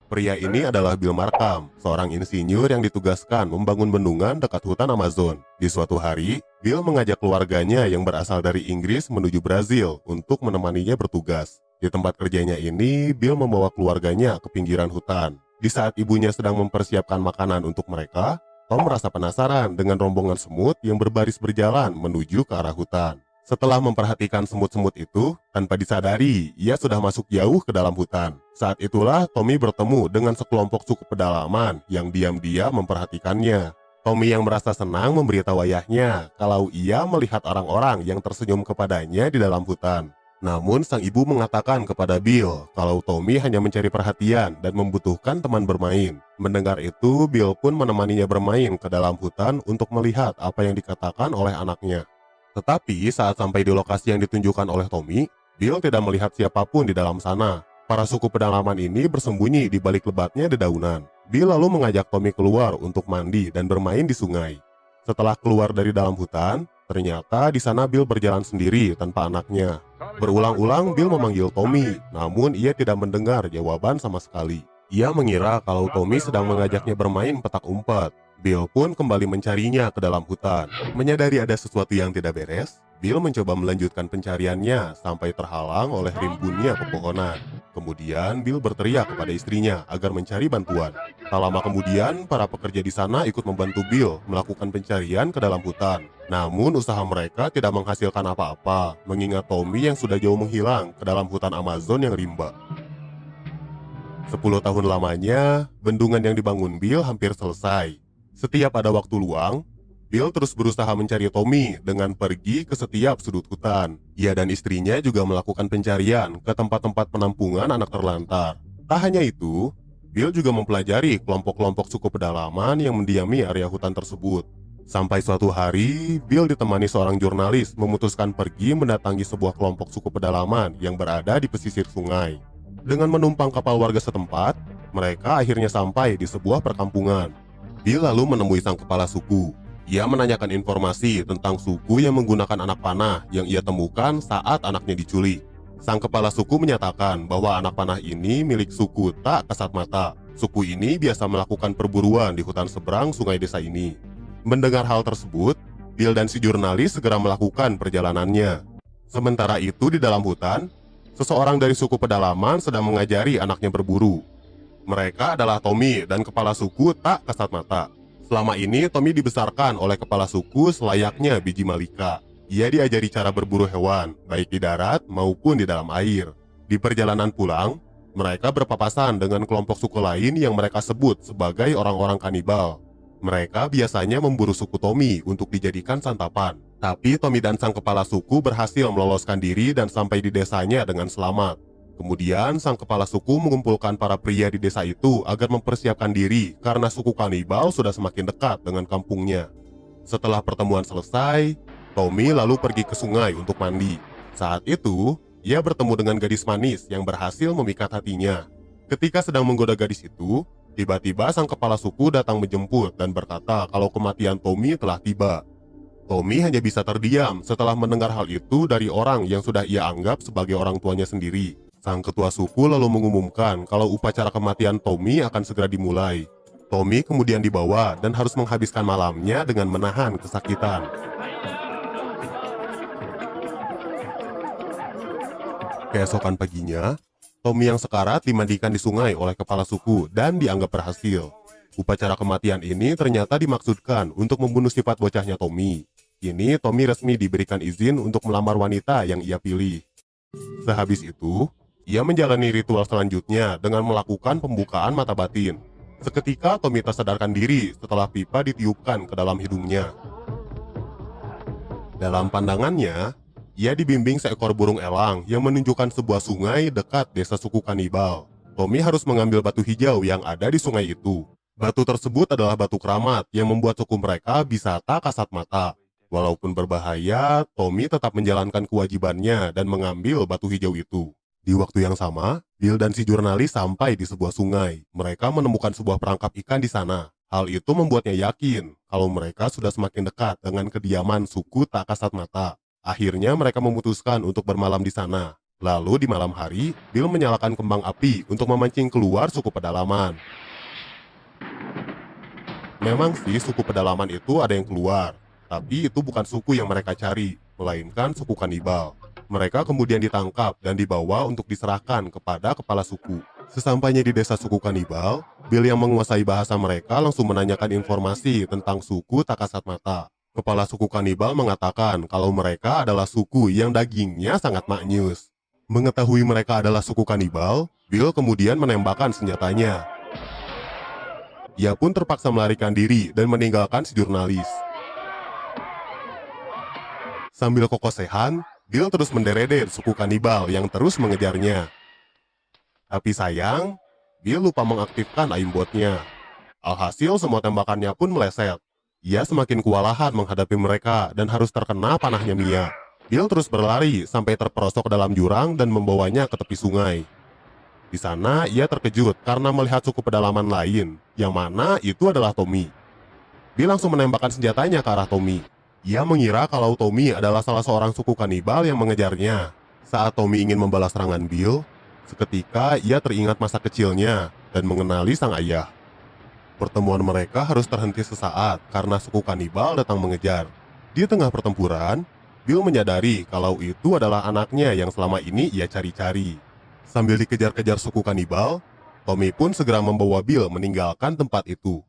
Pria ini adalah Bill Markham, seorang insinyur yang ditugaskan membangun bendungan dekat hutan Amazon. Di suatu hari, Bill mengajak keluarganya yang berasal dari Inggris menuju Brazil untuk menemaninya bertugas. Di tempat kerjanya ini, Bill membawa keluarganya ke pinggiran hutan. Di saat ibunya sedang mempersiapkan makanan untuk mereka, Tom merasa penasaran dengan rombongan semut yang berbaris berjalan menuju ke arah hutan. Setelah memperhatikan semut-semut itu, tanpa disadari, ia sudah masuk jauh ke dalam hutan. Saat itulah Tommy bertemu dengan sekelompok suku pedalaman yang diam-diam memperhatikannya. Tommy yang merasa senang memberitahu ayahnya kalau ia melihat orang-orang yang tersenyum kepadanya di dalam hutan. Namun sang ibu mengatakan kepada Bill kalau Tommy hanya mencari perhatian dan membutuhkan teman bermain. Mendengar itu, Bill pun menemaninya bermain ke dalam hutan untuk melihat apa yang dikatakan oleh anaknya. Tetapi saat sampai di lokasi yang ditunjukkan oleh Tommy, Bill tidak melihat siapapun di dalam sana. Para suku pedalaman ini bersembunyi di balik lebatnya dedaunan. Bill lalu mengajak Tommy keluar untuk mandi dan bermain di sungai. Setelah keluar dari dalam hutan, ternyata di sana Bill berjalan sendiri tanpa anaknya. Berulang-ulang Bill memanggil Tommy, namun ia tidak mendengar jawaban sama sekali. Ia mengira kalau Tommy sedang mengajaknya bermain petak umpet. Bill pun kembali mencarinya ke dalam hutan. Menyadari ada sesuatu yang tidak beres, Bill mencoba melanjutkan pencariannya sampai terhalang oleh rimbunnya pepohonan. Kemudian Bill berteriak kepada istrinya agar mencari bantuan. Tak lama kemudian, para pekerja di sana ikut membantu Bill melakukan pencarian ke dalam hutan. Namun usaha mereka tidak menghasilkan apa-apa, mengingat Tommy yang sudah jauh menghilang ke dalam hutan Amazon yang rimba. 10 tahun lamanya, bendungan yang dibangun Bill hampir selesai. Setiap ada waktu luang, Bill terus berusaha mencari Tommy dengan pergi ke setiap sudut hutan. Ia dan istrinya juga melakukan pencarian ke tempat-tempat penampungan anak terlantar. Tak hanya itu, Bill juga mempelajari kelompok-kelompok suku pedalaman yang mendiami area hutan tersebut. Sampai suatu hari, Bill ditemani seorang jurnalis memutuskan pergi mendatangi sebuah kelompok suku pedalaman yang berada di pesisir sungai. Dengan menumpang kapal warga setempat, mereka akhirnya sampai di sebuah perkampungan. Bill lalu menemui sang kepala suku. Ia menanyakan informasi tentang suku yang menggunakan anak panah yang ia temukan saat anaknya diculik. Sang kepala suku menyatakan bahwa anak panah ini milik suku Tak Kasat Mata. Suku ini biasa melakukan perburuan di hutan seberang sungai desa ini. Mendengar hal tersebut, Bill dan si jurnalis segera melakukan perjalanannya. Sementara itu di dalam hutan, seseorang dari suku pedalaman sedang mengajari anaknya berburu. Mereka adalah Tommy dan kepala suku Tak Kasat Mata. Selama ini Tommy dibesarkan oleh kepala suku selayaknya biji malika. Ia diajari cara berburu hewan, baik di darat maupun di dalam air. Di perjalanan pulang, mereka berpapasan dengan kelompok suku lain yang mereka sebut sebagai orang-orang kanibal. Mereka biasanya memburu suku Tommy untuk dijadikan santapan. Tapi Tommy dan sang kepala suku berhasil meloloskan diri dan sampai di desanya dengan selamat. Kemudian sang kepala suku mengumpulkan para pria di desa itu agar mempersiapkan diri karena suku kanibal sudah semakin dekat dengan kampungnya. Setelah pertemuan selesai, Tommy lalu pergi ke sungai untuk mandi. Saat itu, ia bertemu dengan gadis manis yang berhasil memikat hatinya. Ketika sedang menggoda gadis itu, tiba-tiba sang kepala suku datang menjemput dan berkata kalau kematian Tommy telah tiba. Tommy hanya bisa terdiam setelah mendengar hal itu dari orang yang sudah ia anggap sebagai orang tuanya sendiri. Sang ketua suku lalu mengumumkan kalau upacara kematian Tommy akan segera dimulai. Tommy kemudian dibawa dan harus menghabiskan malamnya dengan menahan kesakitan. Keesokan paginya, Tommy yang sekarat dimandikan di sungai oleh kepala suku dan dianggap berhasil. Upacara kematian ini ternyata dimaksudkan untuk membunuh sifat bocahnya Tommy. Kini Tommy resmi diberikan izin untuk melamar wanita yang ia pilih. Sehabis itu, ia menjalani ritual selanjutnya dengan melakukan pembukaan mata batin. Seketika Tommy tersadarkan diri setelah pipa ditiupkan ke dalam hidungnya. Dalam pandangannya, ia dibimbing seekor burung elang yang menunjukkan sebuah sungai dekat desa suku kanibal. Tommy harus mengambil batu hijau yang ada di sungai itu. Batu tersebut adalah batu keramat yang membuat suku mereka bisa tak kasat mata. Walaupun berbahaya, Tommy tetap menjalankan kewajibannya dan mengambil batu hijau itu. Di waktu yang sama, Bill dan si jurnalis sampai di sebuah sungai. Mereka menemukan sebuah perangkap ikan di sana. Hal itu membuatnya yakin kalau mereka sudah semakin dekat dengan kediaman suku Tak Kasat Mata. Akhirnya mereka memutuskan untuk bermalam di sana. Lalu di malam hari, Bill menyalakan kembang api untuk memancing keluar suku pedalaman. Memang sih suku pedalaman itu ada yang keluar, tapi itu bukan suku yang mereka cari, melainkan suku kanibal. Mereka kemudian ditangkap dan dibawa untuk diserahkan kepada kepala suku. Sesampainya di desa suku kanibal, Bill yang menguasai bahasa mereka langsung menanyakan informasi tentang suku tak kasat mata. Kepala suku kanibal mengatakan kalau mereka adalah suku yang dagingnya sangat maknyus. Mengetahui mereka adalah suku kanibal, Bill kemudian menembakkan senjatanya. Ia pun terpaksa melarikan diri dan meninggalkan si jurnalis. Sambil kokosehan, Bill terus menderedet suku kanibal yang terus mengejarnya. Tapi sayang, Bill lupa mengaktifkan aimbotnya. Alhasil semua tembakannya pun meleset. Ia semakin kewalahan menghadapi mereka dan harus terkena panahnya Mia. Bill terus berlari sampai terperosok ke dalam jurang dan membawanya ke tepi sungai. Di sana ia terkejut karena melihat suku pedalaman lain, yang mana itu adalah Tommy. Bill langsung menembakkan senjatanya ke arah Tommy. Ia mengira kalau Tommy adalah salah seorang suku kanibal yang mengejarnya. Saat Tommy ingin membalas serangan Bill, seketika ia teringat masa kecilnya dan mengenali sang ayah. Pertemuan mereka harus terhenti sesaat karena suku kanibal datang mengejar. Di tengah pertempuran, Bill menyadari kalau itu adalah anaknya yang selama ini ia cari-cari. Sambil dikejar-kejar suku kanibal, Tommy pun segera membawa Bill meninggalkan tempat itu.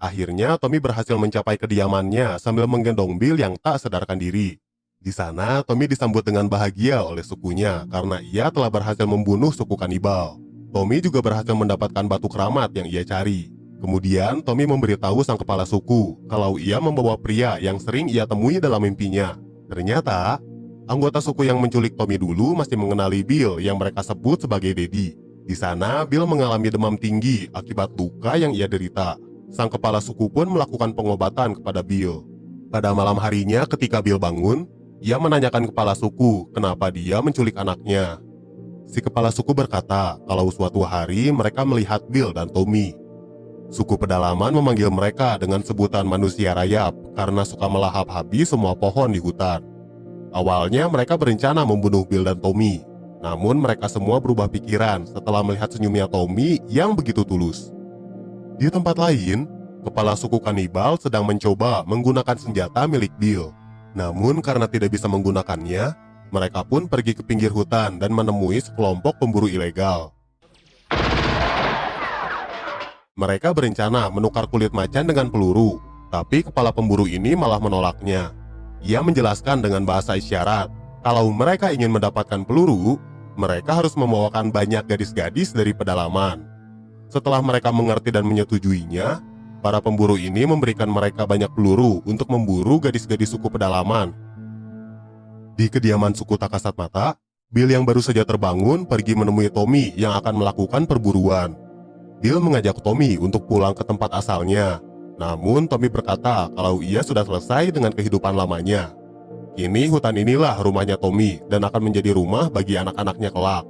Akhirnya Tommy berhasil mencapai kediamannya sambil menggendong Bill yang tak sadarkan diri. Di sana Tommy disambut dengan bahagia oleh sukunya karena ia telah berhasil membunuh suku kanibal. Tommy juga berhasil mendapatkan batu keramat yang ia cari. Kemudian Tommy memberitahu sang kepala suku kalau ia membawa pria yang sering ia temui dalam mimpinya. Ternyata anggota suku yang menculik Tommy dulu masih mengenali Bill yang mereka sebut sebagai Daddy. Di sana Bill mengalami demam tinggi akibat luka yang ia derita. Sang kepala suku pun melakukan pengobatan kepada Bill. Pada malam harinya ketika Bill bangun, ia menanyakan kepala suku kenapa dia menculik anaknya. Si kepala suku berkata kalau suatu hari mereka melihat Bill dan Tommy. Suku pedalaman memanggil mereka dengan sebutan manusia rayap karena suka melahap habis semua pohon di hutan. Awalnya mereka berencana membunuh Bill dan Tommy, namun mereka semua berubah pikiran setelah melihat senyumnya Tommy yang begitu tulus. Di tempat lain, kepala suku kanibal sedang mencoba menggunakan senjata milik Bill. Namun karena tidak bisa menggunakannya, mereka pun pergi ke pinggir hutan dan menemui sekelompok pemburu ilegal. Mereka berencana menukar kulit macan dengan peluru, tapi kepala pemburu ini malah menolaknya. Ia menjelaskan dengan bahasa isyarat, kalau mereka ingin mendapatkan peluru, mereka harus membawakan banyak gadis-gadis dari pedalaman. Setelah mereka mengerti dan menyetujuinya, para pemburu ini memberikan mereka banyak peluru untuk memburu gadis-gadis suku pedalaman. Di kediaman suku tak kasat mata, Bill yang baru saja terbangun pergi menemui Tommy yang akan melakukan perburuan. Bill mengajak Tommy untuk pulang ke tempat asalnya, namun Tommy berkata kalau ia sudah selesai dengan kehidupan lamanya. Kini hutan inilah rumahnya Tommy dan akan menjadi rumah bagi anak-anaknya kelak.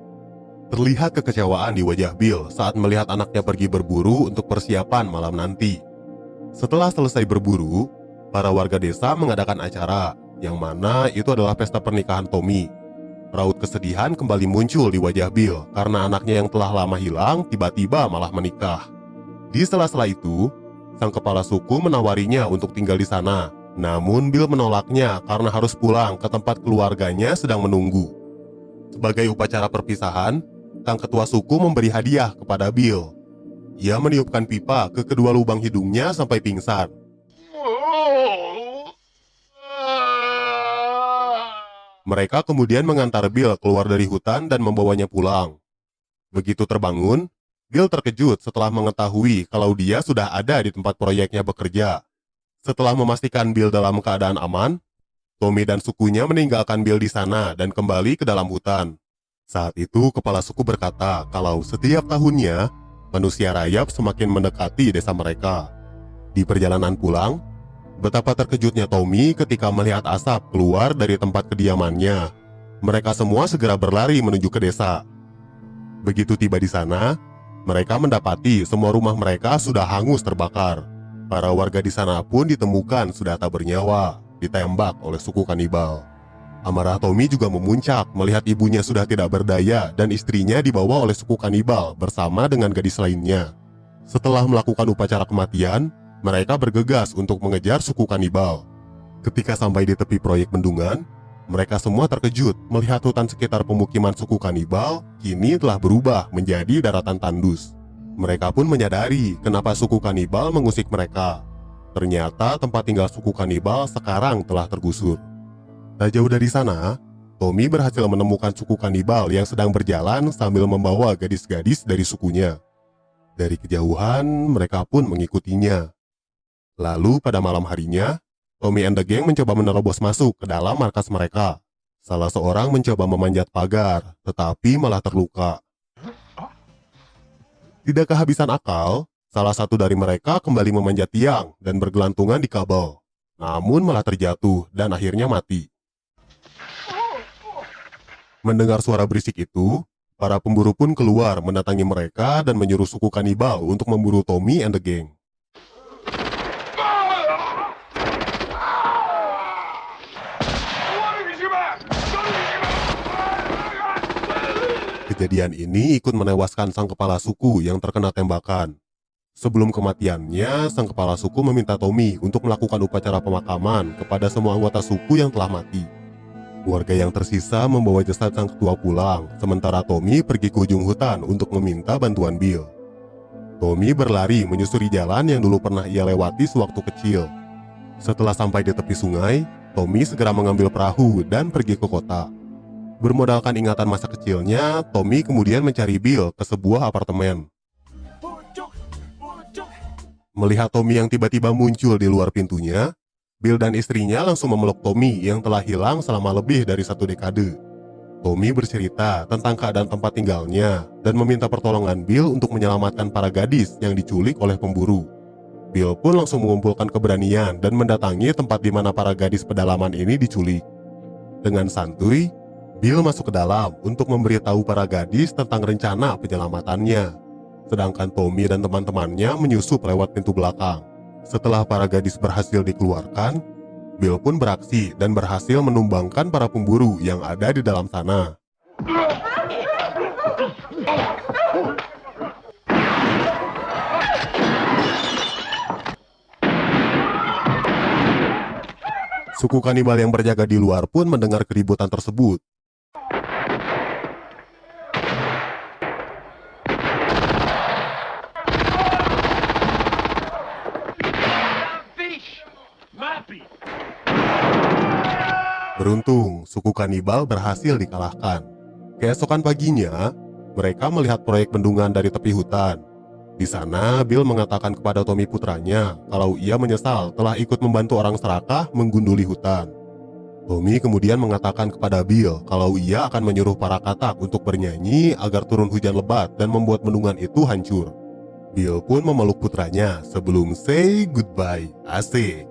Terlihat kekecewaan di wajah Bill saat melihat anaknya pergi berburu untuk persiapan malam nanti. Setelah selesai berburu, para warga desa mengadakan acara, yang mana itu adalah pesta pernikahan Tommy. Raut kesedihan kembali muncul di wajah Bill karena anaknya yang telah lama hilang tiba-tiba malah menikah. Di sela-sela itu, sang kepala suku menawarinya untuk tinggal di sana. Namun Bill menolaknya karena harus pulang ke tempat keluarganya sedang menunggu. Sebagai upacara perpisahan, sang ketua suku memberi hadiah kepada Bill. Ia meniupkan pipa ke kedua lubang hidungnya sampai pingsan. Mereka kemudian mengantar Bill keluar dari hutan dan membawanya pulang. Begitu terbangun, Bill terkejut setelah mengetahui kalau dia sudah ada di tempat proyeknya bekerja. Setelah memastikan Bill dalam keadaan aman, Tommy dan sukunya meninggalkan Bill di sana dan kembali ke dalam hutan. Saat itu kepala suku berkata kalau setiap tahunnya manusia rayap semakin mendekati desa mereka. Di perjalanan pulang, betapa terkejutnya Tommy ketika melihat asap keluar dari tempat kediamannya. Mereka semua segera berlari menuju ke desa. Begitu tiba di sana, mereka mendapati semua rumah mereka sudah hangus terbakar. Para warga di sana pun ditemukan sudah tak bernyawa, ditembak oleh suku kanibal. Amarah Tommy juga memuncak melihat ibunya sudah tidak berdaya dan istrinya dibawa oleh suku kanibal bersama dengan gadis lainnya. Setelah melakukan upacara kematian, mereka bergegas untuk mengejar suku kanibal. Ketika sampai di tepi proyek bendungan, mereka semua terkejut melihat hutan sekitar pemukiman suku kanibal kini telah berubah menjadi daratan tandus. Mereka pun menyadari kenapa suku kanibal mengusik mereka. Ternyata tempat tinggal suku kanibal sekarang telah tergusur. Tak jauh dari sana, Tommy berhasil menemukan suku kanibal yang sedang berjalan sambil membawa gadis-gadis dari sukunya. Dari kejauhan, mereka pun mengikutinya. Lalu pada malam harinya, Tommy and the gang mencoba menerobos masuk ke dalam markas mereka. Salah seorang mencoba memanjat pagar, tetapi malah terluka. Tidak kehabisan akal, salah satu dari mereka kembali memanjat tiang dan bergelantungan di kabel. Namun malah terjatuh dan akhirnya mati. Mendengar suara berisik itu, para pemburu pun keluar mendatangi mereka dan menyuruh suku kanibal untuk memburu Tommy and the gang. Kejadian ini ikut menewaskan sang kepala suku yang terkena tembakan. Sebelum kematiannya, sang kepala suku meminta Tommy untuk melakukan upacara pemakaman kepada semua anggota suku yang telah mati. Warga yang tersisa membawa jasad sang ketua pulang, sementara Tommy pergi ke ujung hutan untuk meminta bantuan Bill. Tommy berlari menyusuri jalan yang dulu pernah ia lewati sewaktu kecil. Setelah sampai di tepi sungai, Tommy segera mengambil perahu dan pergi ke kota. Bermodalkan ingatan masa kecilnya, Tommy kemudian mencari Bill ke sebuah apartemen. Melihat Tommy yang tiba-tiba muncul di luar pintunya, Bill dan istrinya langsung memeluk Tommy yang telah hilang selama lebih dari 1 dekade. Tommy bercerita tentang keadaan tempat tinggalnya dan meminta pertolongan Bill untuk menyelamatkan para gadis yang diculik oleh pemburu. Bill pun langsung mengumpulkan keberanian dan mendatangi tempat di mana para gadis pedalaman ini diculik. Dengan santuy, Bill masuk ke dalam untuk memberitahu para gadis tentang rencana penyelamatannya. Sedangkan Tommy dan teman-temannya menyusup lewat pintu belakang. Setelah para gadis berhasil dikeluarkan, Bill pun beraksi dan berhasil menumbangkan para pemburu yang ada di dalam sana. Suku kanibal yang berjaga di luar pun mendengar keributan tersebut. Beruntung, suku kanibal berhasil dikalahkan. Keesokan paginya, mereka melihat proyek bendungan dari tepi hutan. Di sana, Bill mengatakan kepada Tommy putranya kalau ia menyesal telah ikut membantu orang serakah menggunduli hutan. Tommy kemudian mengatakan kepada Bill kalau ia akan menyuruh para katak untuk bernyanyi agar turun hujan lebat dan membuat bendungan itu hancur. Bill pun memeluk putranya sebelum say goodbye. Asik.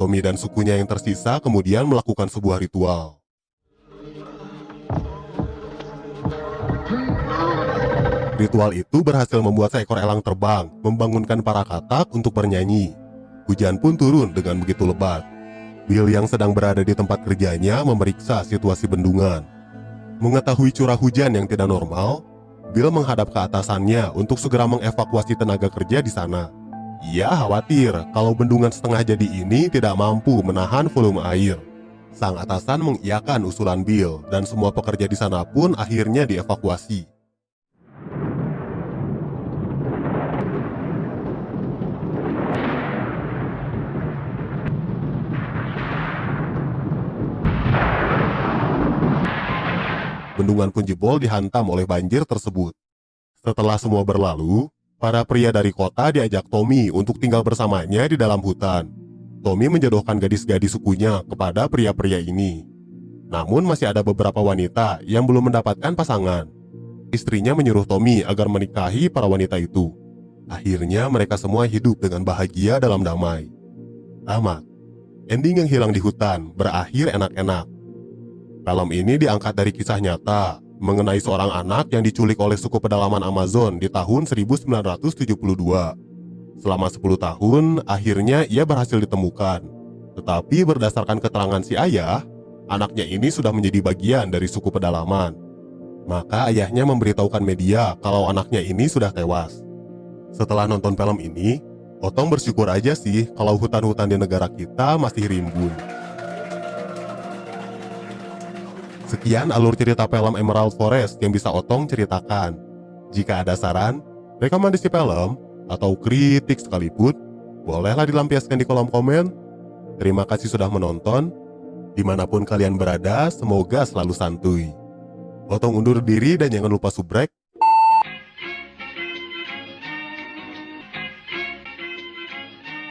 Tommy dan sukunya yang tersisa kemudian melakukan sebuah ritual. Ritual itu berhasil membuat seekor elang terbang, membangunkan para katak untuk bernyanyi. Hujan pun turun dengan begitu lebat. Bill yang sedang berada di tempat kerjanya memeriksa situasi bendungan. Mengetahui curah hujan yang tidak normal, Bill menghadap ke atasannya untuk segera mengevakuasi tenaga kerja di sana. Ia khawatir kalau bendungan setengah jadi ini tidak mampu menahan volume air. Sang atasan mengiyakan usulan Bill dan semua pekerja di sana pun akhirnya dievakuasi. Bendungan pun jebol dihantam oleh banjir tersebut. Setelah semua berlalu, para pria dari kota diajak Tommy untuk tinggal bersamanya di dalam hutan. Tommy menjodohkan gadis-gadis sukunya kepada pria-pria ini. Namun masih ada beberapa wanita yang belum mendapatkan pasangan. Istrinya menyuruh Tommy agar menikahi para wanita itu. Akhirnya mereka semua hidup dengan bahagia dalam damai. Tamat. Ending yang hilang di hutan berakhir enak-enak. Film ini diangkat dari kisah nyata mengenai seorang anak yang diculik oleh suku pedalaman Amazon di tahun 1972. Selama 10 tahun, akhirnya ia berhasil ditemukan. Tetapi berdasarkan keterangan si ayah, anaknya ini sudah menjadi bagian dari suku pedalaman. Maka ayahnya memberitahukan media kalau anaknya ini sudah tewas. Setelah nonton film ini, Otong bersyukur aja sih kalau hutan-hutan di negara kita masih rimbun. Sekian alur cerita film Emerald Forest yang bisa Otong ceritakan. Jika ada saran, rekomendasi film, atau kritik sekalipun, bolehlah dilampiaskan di kolom komen. Terima kasih sudah menonton. Dimanapun kalian berada, semoga selalu santuy. Otong undur diri dan jangan lupa subrek,